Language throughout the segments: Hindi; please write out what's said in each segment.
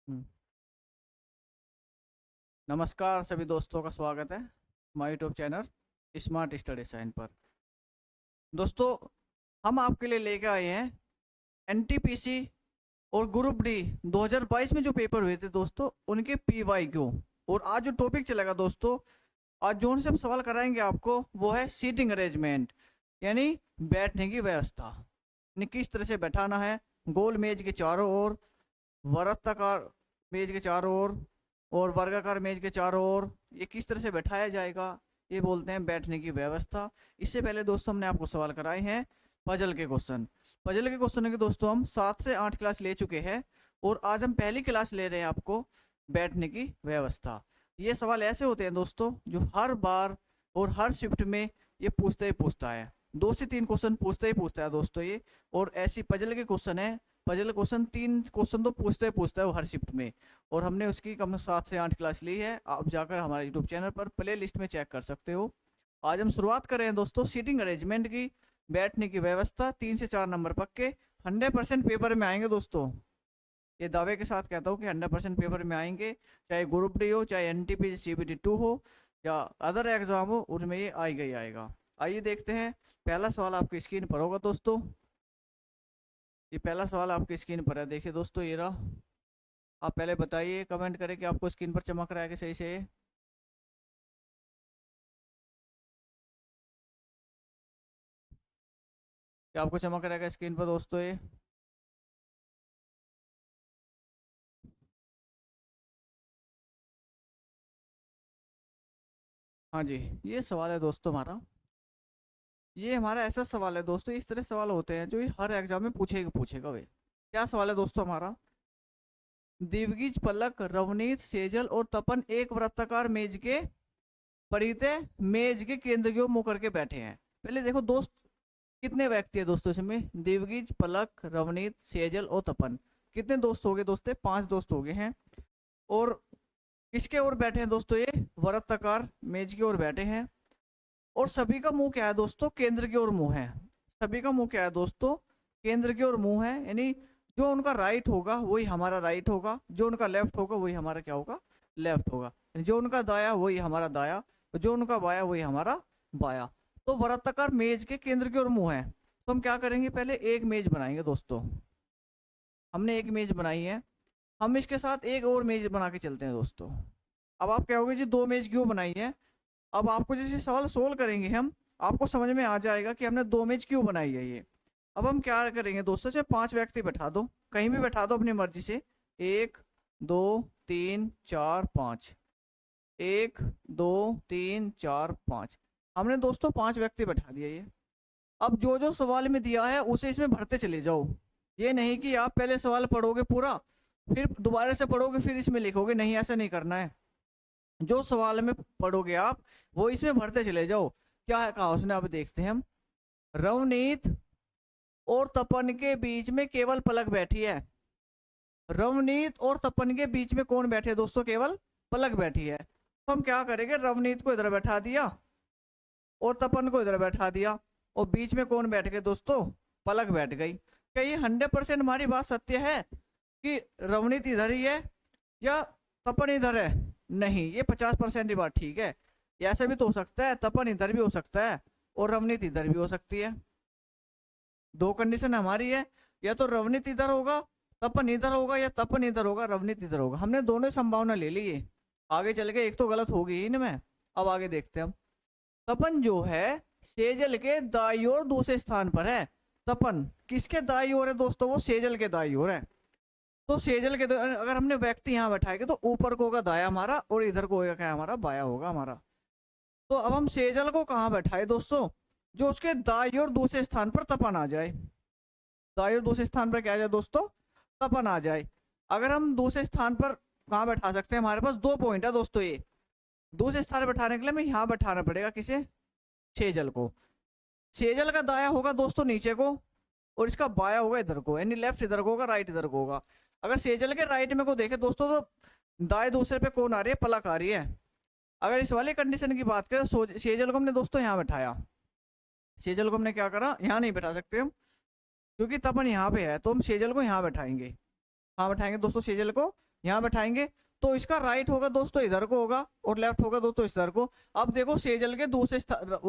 हम्म, नमस्कार सभी दोस्तों का स्वागत है हमारे YouTube channel smart study sign पर। दोस्तों, हम आपके लिए लेकर आए हैं एनटीपीसी और ग्रुप डी 2022 में जो पेपर हुए थे दोस्तों, उनके पीवाई क्यू। और आज जो टॉपिक चलेगा दोस्तों, आज जो उनसे हम सवाल कराएंगे आपको वो है सीटिंग अरेंजमेंट, यानी बैठने की व्यवस्था। यानी किस तरह से बैठाना है गोल मेज के चारों ओर, वृत्ताकार मेज के चारों ओर और वर्गाकार मेज के चारों ओर, ये किस तरह से बैठाया जाएगा, ये बोलते हैं बैठने की व्यवस्था। इससे पहले दोस्तों हमने आपको सवाल कराए हैं पजल के क्वेश्चन। पजल के क्वेश्चन के दोस्तों हम 7 से 8 क्लास ले चुके हैं और आज हम पहली क्लास ले रहे हैं आपको बैठने की व्यवस्था। ये सवाल ऐसे होते हैं दोस्तों जो हर बार और हर शिफ्ट में ये पूछते ही पूछता है, 2 से 3 क्वेश्चन पूछते ही पूछता है दोस्तों ये। और ऐसी पजल के क्वेश्चन है, पजल क्वेश्चन 3 क्वेश्चन तो पूछते ही पूछता है वो हर शिफ्ट में। और हमने उसकी कम 7 से 8 क्लास ली है, आप जाकर हमारे यूट्यूब चैनल पर प्ले लिस्ट में चेक कर सकते हो। आज हम शुरुआत कर रहे हैं दोस्तों सीटिंग अरेंजमेंट की, बैठने की व्यवस्था। 3 से 4 नंबर पक्के 100% पेपर में आएंगे दोस्तों। ये दावे के साथ कहता हूँ कि 100% पेपर में आएंगे, चाहे ग्रुप डी हो, चाहे एनटीपीसी सीबीटी 2 हो या अदर एग्जाम हो, उनमें ये आएगा ही आएगा। आइए देखते हैं, पहला सवाल आपकी स्क्रीन पर होगा दोस्तों। ये पहला सवाल आपकी स्क्रीन पर है, देखिए दोस्तों ये रहा। आप पहले बताइए, कमेंट करें कि आपको स्क्रीन पर चमक रहा है कि सही से। क्या आपको चमक रहा है स्क्रीन पर दोस्तों ये? हाँ जी, ये सवाल है दोस्तों हमारा। ये हमारा ऐसा सवाल है दोस्तों, इस तरह सवाल होते हैं जो ये हर एग्जाम में पूछेगा पूछेगा वे। क्या सवाल है दोस्तों हमारा? दिवगीज, पलक, रवनीत, सेजल और तपन एक वृत्ताकार मेज के परितः मेज के केंद्र की ओर मुंह करके बैठे हैं। पहले देखो दोस्त, कितने व्यक्ति है दोस्तों इसमें? देवगीज, पलक, रवनीत, सेजल और तपन। कितने दोस्त हो गए दोस्तों? 5 दोस्त हो गए हैं। और किसके ओर बैठे हैं दोस्तों? ये वृत्ताकार मेज की ओर बैठे हैं। और सभी का मुंह क्या है दोस्तों? केंद्र की ओर मुंह है। सभी का मुंह क्या है दोस्तों? केंद्र की ओर मुंह है। यानी जो उनका राइट होगा वही हमारा राइट होगा, जो उनका लेफ्ट होगा वही हमारा क्या होगा? लेफ्ट होगा। जो उनका दाया वही हमारा दाया, जो उनका बाया वही हमारा बाया। तो वृत्ताकार मेज के केंद्र की ओर मुंह है, तो हम क्या करेंगे, पहले एक मेज बनाएंगे दोस्तों। हमने एक मेज बनाई है, हम इसके साथ एक और मेज बना के चलते हैं दोस्तों। अब आप कहोगे जी 2 मेज क्यों बनाई है? अब आपको जैसे सवाल सोल्व करेंगे हम, आपको समझ में आ जाएगा कि हमने 2 मेज क्यों बनाई है ये। अब हम क्या करेंगे दोस्तों, चाहे 5 व्यक्ति बैठा दो, कहीं भी बैठा दो अपनी मर्जी से। 1 2 3 4 5, 1 2 3 4 5। हमने दोस्तों 5 व्यक्ति बैठा दिया ये। अब जो जो सवाल में दिया है उसे इसमें भरते चले जाओ। ये नहीं कि आप पहले सवाल पढ़ोगे पूरा, फिर दोबारा से पढ़ोगे, फिर इसमें लिखोगे, नहीं ऐसा नहीं करना है। जो सवाल में पढ़ोगे आप वो इसमें भरते चले जाओ। क्या है कहा उसने, अब देखते हैं हम। रवनीत और तपन के बीच में केवल पलक बैठी है। रवनीत और तपन के बीच में कौन बैठे दोस्तों? केवल पलक बैठी है। तो हम क्या करेंगे, रवनीत को इधर बैठा दिया और तपन को इधर बैठा दिया, और बीच में कौन बैठ गए दोस्तों? पलक बैठ गई। क्या ये 100% हमारी बात सत्य है कि रवनीत इधर ही है या तपन इधर है? नहीं, ये 50% ही बात ठीक है। ऐसा भी तो हो सकता है, तपन इधर भी हो सकता है और रवनीत इधर भी हो सकती है। दो कंडीशन हमारी है, या तो रवनीत इधर होगा, तपन इधर होगा, या तपन इधर होगा, रवनीत इधर होगा। हमने दोनों संभावना ले ली है। आगे चल के एक तो गलत होगी इनमें। अब आगे देखते हैं हम। तपन जो है सेजल के दाई ओर दूसरे स्थान पर है। तपन किसके दाई ओर है दोस्तों? वो सेजल के दाई ओर है। तो सेजल के अगर हमने व्यक्ति यहाँ बैठाएंगे तो ऊपर को होगा दाया हमारा और इधर को होगा क्या हमारा? बाया होगा हमारा। तो अब हम सेजल को कहाँ बैठाए दोस्तों? जो उसके दाई और दूसरे स्थान पर तपन आ जाए। दाई और दूसरे स्थान पर क्या आ जाए दोस्तों? तपन आ जाए। अगर हम दूसरे स्थान पर कहाँ बैठा सकते हैं? हमारे पास 2 पॉइंट है दोस्तों। ये दूसरे स्थान पर बैठाने के लिए हमें यहाँ बैठाना पड़ेगा, किसे? सेजल को। सेजल का दाया होगा दोस्तों नीचे को, और इसका बाया होगा इधर को, यानी लेफ्ट इधर को होगा, राइट इधर को होगा। अगर सेजल के राइट में को देखे दोस्तों तो दाएं दूसरे पे कौन आ रही है? पलक आ रही है। अगर इस वाले कंडीशन की बात करें तो सेजल को हमने दोस्तों यहाँ बैठाया। सेजल को हमने क्या करा? यहाँ नहीं बैठा सकते हम, क्योंकि तपन यहाँ पे है, तो हम सेजल को यहाँ बैठाएंगे। कहाँ बैठाएंगे दोस्तों सेजल को? यहाँ बैठाएंगे तो इसका राइट होगा दोस्तों इधर को होगा और लेफ्ट होगा दोस्तों इधर को। अब देखो सेजल के दूसरे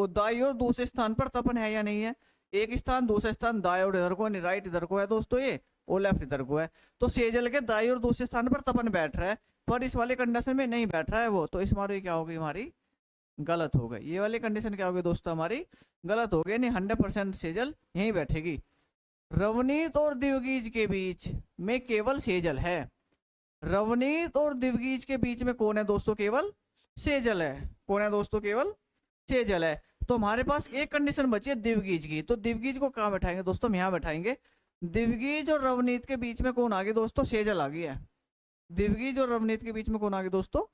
दाई और दूसरे स्थान पर तपन है या नहीं है, एक स्थान दूसरा स्थान दाई और इधर को राइट इधर को है दोस्तों ये, और लेफ्ट इधर को है। तो सेजल के दाई और दूसरे स्थान पर तपन बैठ रहा है, पर इस वाले कंडीशन में नहीं बैठ रहा है वो, तो इस हमारी क्या होगी, हमारी गलत हो गई। ये वाली कंडीशन क्या होगी दोस्तों, हमारी गलत हो गई, नहीं 100% सेजल यहीं बैठेगी। रवनीत और दिवगीज के बीच में केवल सेजल है। रवनीत और दिवगीज के बीच में कौन है दोस्तों, केवल सेजल है। कौन है दोस्तों, केवल सेजल है। तो हमारे पास एक कंडीशन बची है दिवगीज की, तो दिवगीज को कहाँ बैठाएंगे दोस्तों, हम यहाँ बैठाएंगे। दिवगीज और रवनीत के बीच में कौन आ गई दोस्तों, सेजल आ गई है। दिवगीज और रवनीत के बीच में कौन आ गई दोस्तों,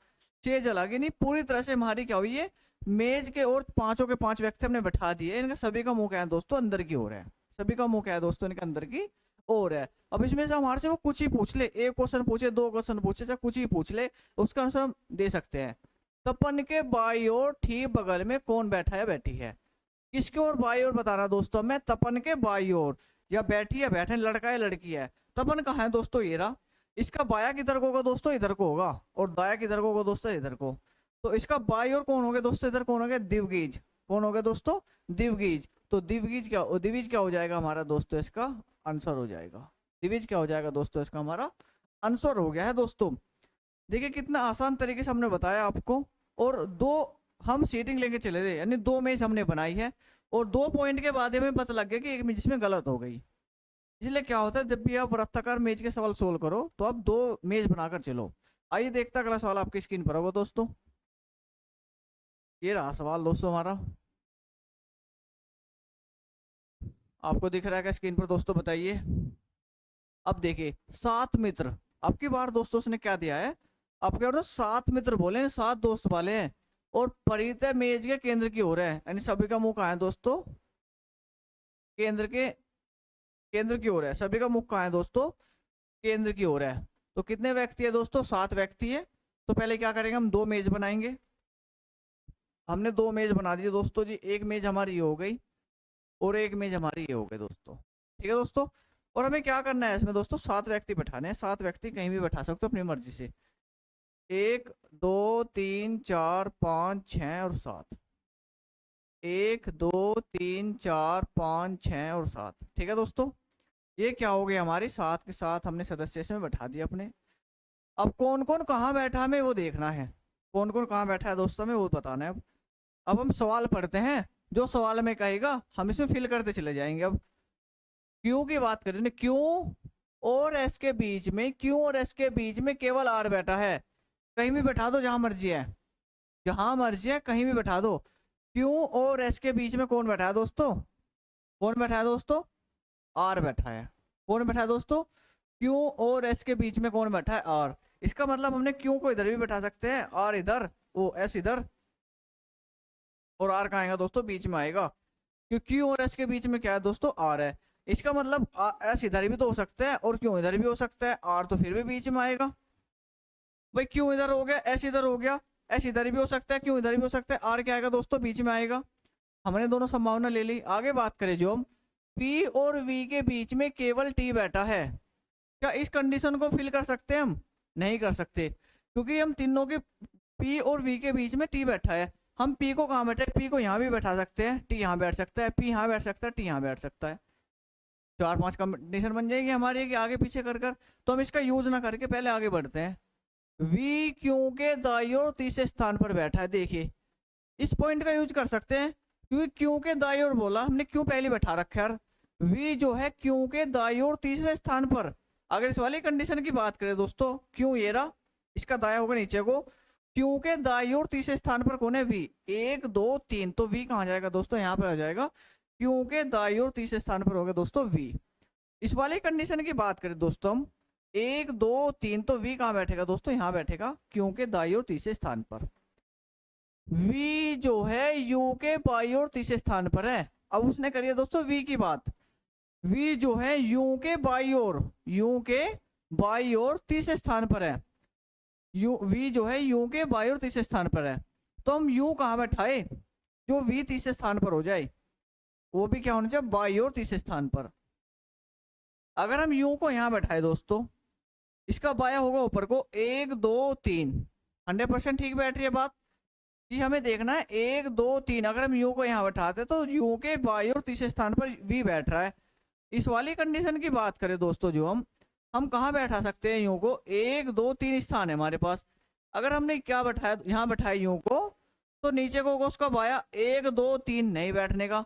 सेजल आ गई। नहीं पूरी तरह से हमारी क्या हुई है, मेज के और पांचों के पांच व्यक्ति हमने बैठा दिए, इनका सभी का मुंह क्या है दोस्तों, अंदर की ओर है। सभी का मुंह क्या है दोस्तों, इनके अंदर की ओर है। अब इसमें से हमारे से वो कुछ ही पूछ ले, एक क्वेश्चन पूछे, दो क्वेश्चन पूछे, चाहे कुछ ही पूछ ले, उसका आंसर हम दे सकते हैं। तपन के बाई ओर ठीक बगल में कौन बैठा है, बैठी है। किसके ओर बाई ओर बताना दोस्तों, मैं तपन के बाई ओर, या बैठी है बैठे, लड़का है लड़की है। तपन कहाँ है दोस्तों, ये रहा। इसका बाया किधर को होगा दोस्तों, इधर को होगा, और दाया किधर को होगा दोस्तों, इधर को। तो इसका बाई ओर कौन हो गया दोस्तों, इधर कौन हो गया, दिवगीज। कौन हो गया दोस्तों, दिवगीज। तो दिवगीज क्या हो जाएगा हमारा दोस्तों, इसका आंसर हो जाएगा। दिवगीज क्या हो जाएगा दोस्तों, इसका हमारा आंसर हो गया है दोस्तों। देखिए कितना आसान तरीके से हमने बताया आपको, और दो हम सीटिंग लेके चले गए, यानी दो मेज हमने बनाई है, और 2 पॉइंट के बाद हमें पता लग गया कि एक मेज जिसमें गलत हो गई। इसलिए क्या होता है, जब भी आप वृत्ताकार मेज के सवाल सोल्व करो तो आप 2 मेज बनाकर चलो। आइए देखते अगला सवाल आपकी स्क्रीन पर होगा दोस्तों। ये रहा सवाल दोस्तों हमारा, आपको दिख रहा है क्या स्क्रीन पर दोस्तों, बताइए। अब देखिए 7 मित्र, आपकी बार दोस्तों उसने क्या दिया है, आपके और 7 मित्र बोले, 7 दोस्त वाले हैं, और परितः मेज के केंद्र की ओर है, यानी सभी का मुंह कहाँ है दोस्तों, केंद्र की ओर है। सभी का मुख कहाँ है दोस्तों, केंद्र की ओर है। तो कितने व्यक्ति है दोस्तों, 7 व्यक्ति है। तो पहले क्या करेंगे, हम 2 मेज बनाएंगे। हमने 2 मेज बना दिए दोस्तों जी, एक मेज हमारी ये हो गई, और एक मेज हमारी ये हो गई दोस्तों, ठीक है दोस्तों। और हमें क्या करना है इसमें दोस्तों, 7 व्यक्ति बैठाने हैं। 7 व्यक्ति कहीं भी बैठा सकते हो अपनी मर्जी से, 1 2 3 4 5 6 और 7, 1 2 3 4 5 6 और 7, ठीक है दोस्तों। ये क्या हो गया, हमारी 7 के 7 हमने सदस्य इसमें बैठा दिए अपने। अब कौन कौन कहाँ बैठा हमें वो देखना है, कौन कौन कहाँ बैठा है दोस्तों हमें वो बताना है। अब हम सवाल पढ़ते हैं, जो सवाल में कहेगा हम इसमें फिल करते चले जाएंगे। अब क्यों की बात करें ना, क्यों और एस के बीच में, क्यों और एस के बीच में केवल आर बैठा है। कहीं भी बैठा दो जहां मर्जी है, जहां मर्जी है कहीं भी बैठा दो। क्यों और एस के बीच में कौन बैठा है दोस्तों, कौन बैठा है दोस्तों, आर बैठा है। कौन बैठा है दोस्तों, क्यों और एस के बीच में कौन बैठा है, आर। इसका मतलब हमने क्यों को इधर भी बैठा सकते हैं, आर इधर, ओ एस इधर, और आर कहाँ आएगा दोस्तों, बीच में आएगा। क्यों क्यू और एस के बीच में क्या है दोस्तों, आर है। इसका मतलब एस इधर भी तो हो सकता है और क्यों इधर भी हो सकता है, आर तो फिर भी बीच में आएगा। भाई क्यों इधर हो गया, एस इधर हो गया, एस इधर भी हो सकता है, क्यों इधर भी हो सकता है, आर क्या आएगा दोस्तों, बीच में आएगा। हमने दोनों संभावना ले ली। आगे बात करें जो हम पी और वी के बीच में केवल टी बैठा है, क्या इस कंडीशन को फिल कर सकते हैं हम, नहीं कर सकते, क्योंकि हम तीनों के पी और वी के बीच में टी बैठा है। हम पी को कहाँ बैठे, पी को यहाँ भी बैठा सकते हैं, टी यहाँ बैठ सकता है, पी यहाँ बैठ सकता है, टी यहाँ बैठ सकता है। 4-5 कंडीशन बन जाएगी हमारी कि आगे पीछे कर कर। तो हम इसका यूज ना करके पहले आगे बढ़ते हैं। वी क्यों के दाईं ओर तीसरे स्थान पर बैठा है, देखिए इस पॉइंट का यूज कर सकते हैं, क्योंकि क्यों के दाईं ओर बोला हमने, क्यों पहले बैठा रखा है। वी जो है क्यों के दाईं ओर तीसरे स्थान पर। अगर इस वाली कंडीशन की बात करें दोस्तों, क्यों ये रहा, इसका दाया होगा नीचे को, क्यों के दाईं ओर तीसरे स्थान पर कौन है, वी। 1 2 3, तो वी कहाँ जाएगा दोस्तों, यहाँ पर आ जाएगा। क्यों के दाईं ओर तीसरे स्थान पर होगा दोस्तों वी। इस वाली कंडीशन की बात करें दोस्तों हम, 1 2 3, तो वी कहाँ बैठेगा दोस्तों, यहाँ बैठेगा, क्यों के दाईं ओर तीसरे स्थान पर। वी जो है यू के बाईं ओर तीसरे स्थान पर है। अब उसने करी है दोस्तों वी की बात, वी जो है यू के बाईं ओर, यू के बाईं ओर तीसरे स्थान पर है। यू वी जो है यू के बाईं ओर तीसरे स्थान पर है। तो हम यू कहाँ बैठाए, जो वी तीसरे स्थान पर हो जाए, वो भी क्या होना चाहिए, बाईं ओर तीसरे स्थान पर। अगर हम यू को यहाँ बैठाए दोस्तों, इसका बाया होगा ऊपर को, 1 2 3। 100% ठीक बैठ रही है बात कि हमें देखना है 1 2 3। अगर हम यू को यहाँ बैठाते तो यू के बाएं और तीसरे स्थान पर वी बैठ रहा है। इस वाली कंडीशन की बात करें दोस्तों, जो हम कहाँ बैठा सकते हैं यू को, 1 2 3 स्थान है हमारे पास। अगर हमने क्या बैठाया, यहाँ बैठाया यू को, तो नीचे को होगा उसका बाया 1 2 3 नहीं बैठने का।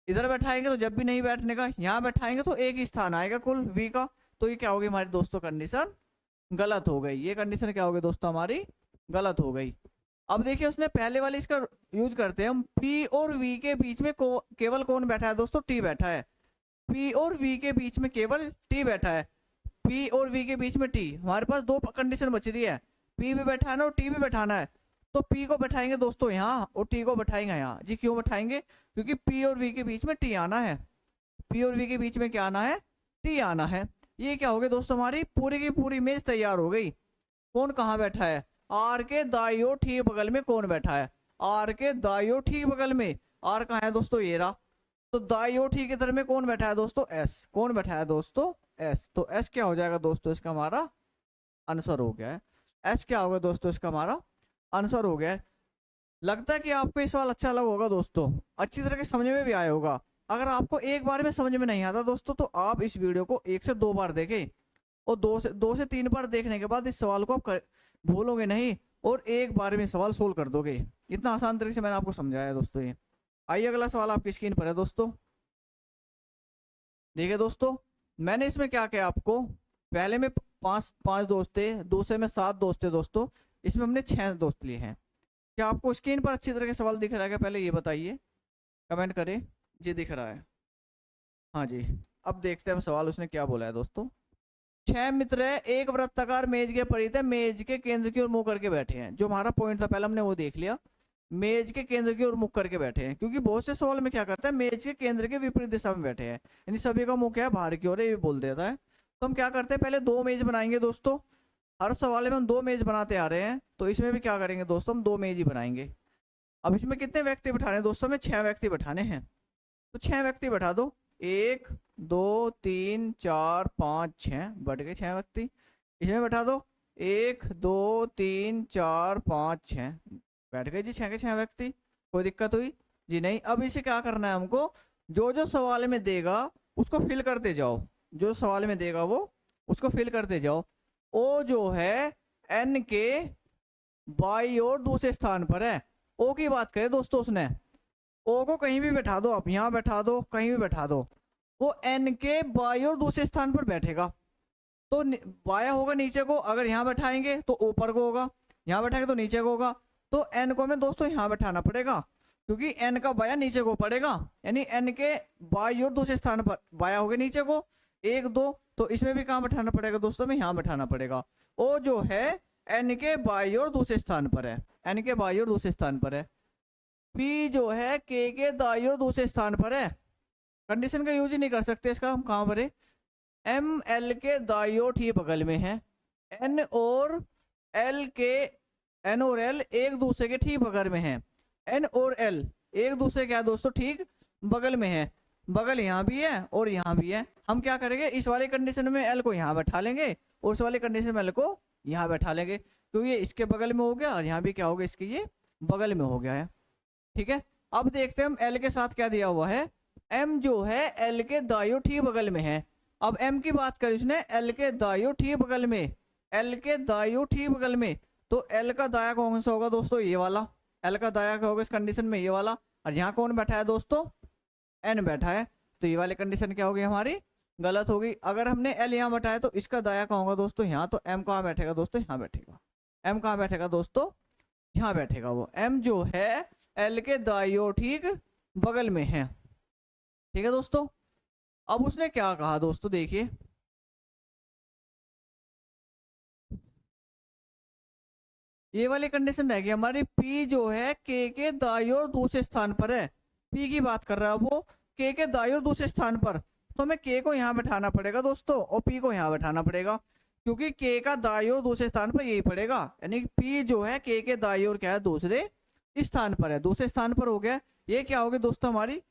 इधर बैठाएंगे तो जब भी नहीं बैठने का, यहाँ बैठाएंगे तो एक ही स्थान आएगा कुल वी का। तो ये क्या होगी हमारी दोस्तों कंडीशन गलत हो गई। ये कंडीशन क्या हो गई दोस्तों हमारी गलत हो गई। अब देखिए उसने पहले वाले इसका यूज करते हैं हम, पी और वी के बीच में केवल कौन बैठा है दोस्तों, टी बैठा है। पी और वी के बीच में केवल टी बैठा है। पी और वी के बीच में टी, हमारे पास दो कंडीशन बच रही है, पी भी बैठाना और टी भी बैठाना है। तो पी को बैठाएंगे दोस्तों यहाँ और टी को बैठाएंगे यहाँ जी। क्यों बैठाएंगे, क्योंकि पी और वी के बीच में टी आना है। पी और वी के बीच में क्या आना है, टी आना है। ये क्या हो गया दोस्तों, हमारी पूरी की पूरी इमेज तैयार हो गई। कौन कहाँ बैठा है, आर के दाईं ओर ठीक बगल में कौन बैठा है, आर के दाईं ओर ठीक बगल में। आर कहाँ है दोस्तों, ये रहा। तो दाईं ओर ठीक इधर में कौन बैठा है दोस्तों, एस। कौन बैठा है दोस्तों, एस। तो एस क्या हो जाएगा दोस्तों, इसका हमारा आंसर हो गया है। एस क्या होगा दोस्तों, इसका हमारा आंसर हो गया है। लगता है कि आपको ये सवाल अच्छा लगा होगा दोस्तों, अच्छी तरह के समझ में भी आया होगा। अगर आपको एक बार में समझ में नहीं आता दोस्तों, तो आप इस वीडियो को 1 से 2 बार देखें, और 2 से 3 बार देखने के बाद इस सवाल को आप भूलोगे नहीं और एक बार में सवाल सोल्व कर दोगे। इतना आसान तरीके से मैंने आपको समझाया दोस्तों ये। आइए अगला सवाल आपकी स्क्रीन पर है दोस्तों। देखिए दोस्तों, मैंने इसमें क्या किया आपको, पहले में 5 दोस्त थे, दूसरे में 7 दोस्त थे दोस्तों, इसमें हमने 6 दोस्त लिए हैं। क्या आपको स्क्रीन पर अच्छी तरह के सवाल दिख रहा है क्या, पहले ये बताइए, कमेंट करें जी दिख रहा है। हाँ जी, अब देखते हैं हम सवाल उसने क्या बोला है दोस्तों। 6 मित्र है, एक वृत्ताकार मेज के परित है, मेज के केंद्र की ओर मुंह करके बैठे हैं। जो हमारा पॉइंट था पहले हमने वो देख लिया, मेज के केंद्र की ओर मुख करके बैठे हैं। क्योंकि बहुत से सवाल में क्या करता है, मेज के केंद्र के विपरीत दिशा में बैठे हैं, यानी सभी का मुंह क्या है, बाहर की ओर है, ये बोल देता है। तो हम क्या करते हैं, पहले 2 मेज बनाएंगे दोस्तों। हर सवाल में हम 2 मेज बनाते आ रहे हैं, तो इसमें भी क्या करेंगे दोस्तों, हम 2 मेज ही बनाएंगे। अब इसमें कितने व्यक्ति बैठाने हैं दोस्तों, हमें 6 व्यक्ति बैठाने हैं। तो 6 व्यक्ति बैठा दो, 1 2 3 4 5 6, बैठ गए 6 व्यक्ति। इसमें बैठा दो 1 2 3 4 5 6, बैठ गए जी 6 के 6 व्यक्ति। कोई दिक्कत हुई जी नहीं। अब इसे क्या करना है हमको, जो जो सवाल में देगा उसको फिल करते जाओ, जो सवाल में देगा वो उसको फिल करते जाओ। ओ जो है एन के बाई और दूसरे स्थान पर है। ओ की बात करें दोस्तों, उसने ओ को कहीं भी बैठा दो, आप यहाँ बैठा दो, कहीं भी बैठा दो, वो एन के बाई और दूसरे स्थान पर बैठेगा। तो बाया होगा नीचे को, अगर यहाँ बैठाएंगे तो ऊपर को होगा, यहाँ बैठाएंगे तो नीचे को होगा। तो एन को हमें दोस्तों यहाँ बैठाना पड़ेगा, क्योंकि एन का बाया नीचे को पड़ेगा, यानी एन के बाई और दूसरे स्थान पर बाया होगा नीचे को 1 2। तो इसमें भी कहाँ बैठाना पड़ेगा दोस्तों, में यहाँ बैठाना पड़ेगा। ओ जो है एन के बाई और दूसरे स्थान पर है, एन के बाई और दूसरे स्थान पर है। पी जो है के दाई और दूसरे स्थान पर है। कंडीशन का यूज ही नहीं कर सकते, इसका हम कहाँ पर है, एम एल के दाई और ठीक बगल में है। एन और एल एक दूसरे के ठीक बगल में है। एन और एल एक दूसरे क्या दोस्तों, ठीक बगल में है। बगल यहाँ भी है और यहाँ भी है। हम क्या करेंगे, इस वाले कंडीशन में एल को यहाँ बैठा लेंगे और उस वाले कंडीशन में एल को यहाँ बैठा लेंगे, तो ये इसके बगल में हो गया और यहाँ भी क्या हो गया, इसके ये बगल में हो गया है। ठीक है, अब देखते हैं हम एल के साथ क्या दिया हुआ है। एम जो है एल के दाईं ठीक बगल में है। अब एम की बात करें उसने, एल के दाईं ठीक बगल में, एल के दाईं ठीक बगल में, तो एल का दाया कौन सा होगा दोस्तों, ये वाला। एल का दाया क्या होगा इस कंडीशन में, ये वाला। और यहाँ कौन बैठा है दोस्तों, एन बैठा है, तो ये वाली कंडीशन क्या होगी हमारी गलत होगी। अगर हमने एल यहाँ बैठाया तो इसका दाया कहाँ होगा दोस्तों, यहाँ। तो एम कहाँ बैठेगा दोस्तों, यहाँ बैठेगा। एम कहाँ बैठेगा दोस्तों, यहाँ बैठेगा। वो एम जो है एल के दाईं ओर ठीक बगल में है। ठीक है दोस्तों, अब उसने क्या कहा दोस्तों, देखिए ये वाली कंडीशन रहेगी हमारी, पी जो है के दाईं ओर दूसरे स्थान पर है। पी की बात कर रहा है वो, के दाईं ओर दूसरे स्थान पर, तो हमें के को यहाँ बैठाना पड़ेगा दोस्तों और पी को यहाँ बैठाना पड़ेगा, क्योंकि के का दाईं ओर दूसरे स्थान पर यही पड़ेगा। यानी पी जो है के दाईं ओर क्या है, दूसरे स्थान पर है, दूसरे स्थान पर हो गया। ये क्या होगी दोस्तों हमारी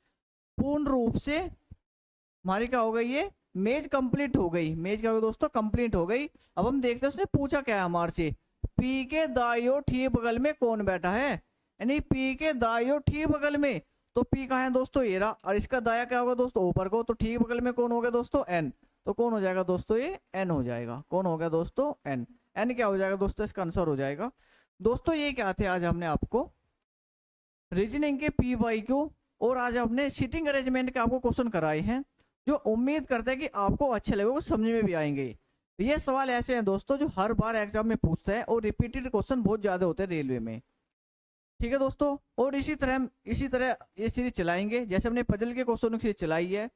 पूर्ण रूप से, हमारी क्या हो गई, ये मेज कंप्लीट हो गई, मेज क्या हो गई दोस्तों, कंप्लीट हो गई। अब हम देखते हैं उसने पूछा क्या है हमारे से, पी के दाईं ओर ठीक बगल में कौन बैठा है, यानी पी के दाईं ओर ठीक बगल में, तो पी कहाँ है दोस्तों, ये रहा, और इसका दाया क्या होगा दोस्तों, ऊपर को, तो ठीक बगल में कौन हो गया दोस्तों, एन, तो कौन हो जाएगा दोस्तों, ये एन हो जाएगा, कौन हो गया दोस्तों, एन, एन क्या हो जाएगा दोस्तों, इसका आंसर हो जाएगा। दोस्तों ये क्या थे आज हमने आपको रीजनिंग के पी वाई क्यू और आज हमने सीटिंग अरेंजमेंट के आपको क्वेश्चन कराए हैं, जो उम्मीद करते हैं कि आपको अच्छे लगेगा, समझ में भी आएंगे। ये सवाल ऐसे हैं दोस्तों जो हर बार एग्जाम में पूछते हैं और रिपीटेड क्वेश्चन बहुत ज्यादा होते हैं रेलवे में, ठीक है दोस्तों। और इसी तरह ये सीरीज चलाएंगे, जैसे हमने पजल के क्वेश्चन की सीरीज चलाई है,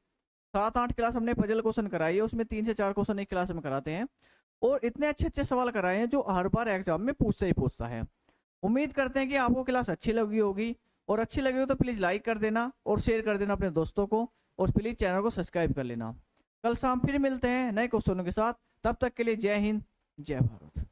7-8 क्लास हमने पजल क्वेश्चन कराई है, उसमें 3 से 4 क्वेश्चन एक क्लास में कराते हैं, और इतने अच्छे अच्छे सवाल कराए हैं जो हर बार एग्जाम में पूछता ही पूछता है। उम्मीद करते हैं कि आपको क्लास अच्छी लगी होगी, और अच्छी लगी हो तो प्लीज़ लाइक कर देना और शेयर कर देना अपने दोस्तों को, और प्लीज़ चैनल को सब्सक्राइब कर लेना। कल शाम फिर मिलते हैं नए क्वेश्चनों के साथ, तब तक के लिए जय हिंद, जय भारत।